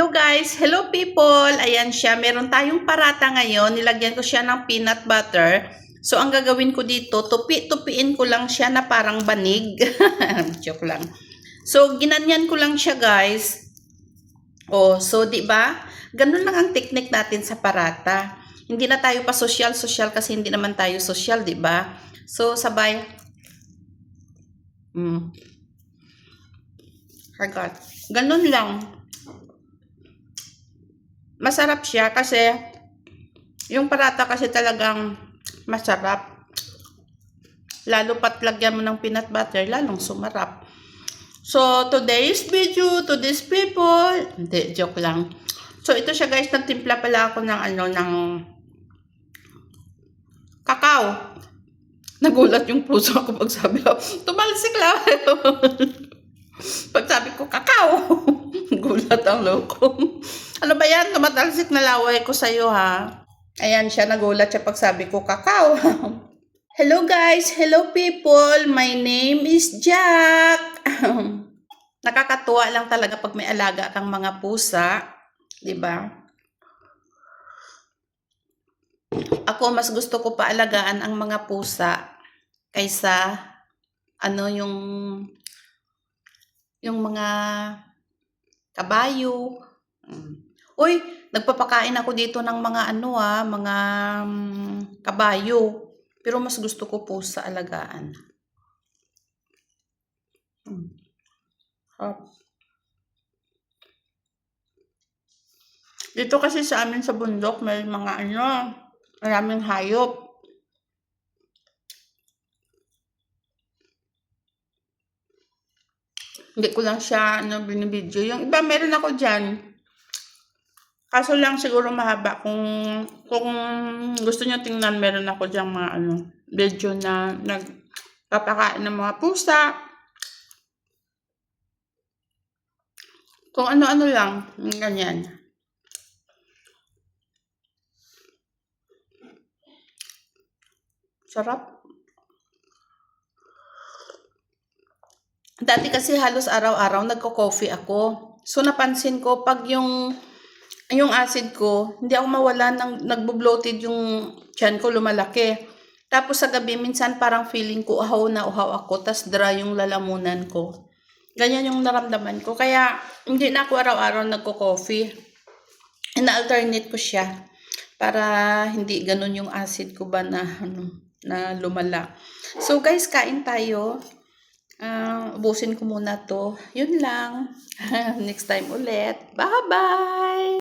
Hello guys! Hello people! Ayan siya. Meron tayong parata ngayon. Nilagyan ko siya ng peanut butter. So, ang gagawin ko dito, tupi-tupiin ko lang siya na parang banig. Joke lang. So, ginanyan ko lang siya guys. Oh, so, di ba? Ganun lang ang technique natin sa parata. Hindi na tayo pa social kasi hindi naman tayo social, di ba? So, sabay. Hagat. Ganun lang. Masarap siya kasi yung parata kasi talagang masarap. Lalo pat lagyan mo ng peanut butter, lalong sumarap. So, today's video to these people. Hindi, joke lang. So, ito siya guys, nagtimpla pala ako ng ng kakao. Nagulat yung puso ko pag sabi ko, tumalsik lang. Pag sabi ko, kakao. Gulat ang loko. Ano ba yan? Tumatalsik na laway ko sa'yo ha. Ayan siya, nagulat siya pag sabi ko, kakao. Hello guys! Hello people! My name is Jack! Nakakatuwa lang talaga pag may alaga kang mga pusa. Diba? Ako, mas gusto ko pa alagaan ang mga pusa kaysa yung mga kabayo. Uy, nagpapakain ako dito ng mga mga kabayo. Pero mas gusto ko pusa alagaan. Dito kasi sa amin sa bundok may mga maraming hayop. Hindi ko lang siya binibidyo. Yung iba meron ako dyan. Kaso lang siguro mahaba. Kung gusto nyo tingnan, meron ako dyan mga video na nagpapakain ng mga pusa. Kung ano-ano lang. Ganyan. Sarap. Dati kasi halos araw-araw nagko-coffee ako. So napansin ko pag yung acid ko, hindi ako mawala nagbo-bloated yung tiyan ko, lumalaki. Tapos sa gabi minsan parang feeling ko uhaw na uhaw ako, tas dry yung lalamunan ko. Ganyan yung naramdaman ko. Kaya hindi na ako araw-araw nagko-coffee. Ina-alternate ko siya para hindi ganun yung acid ko ba na lumala. So guys, kain tayo. Ubusin ko muna to. Yun lang. Next time ulit. Bye-bye!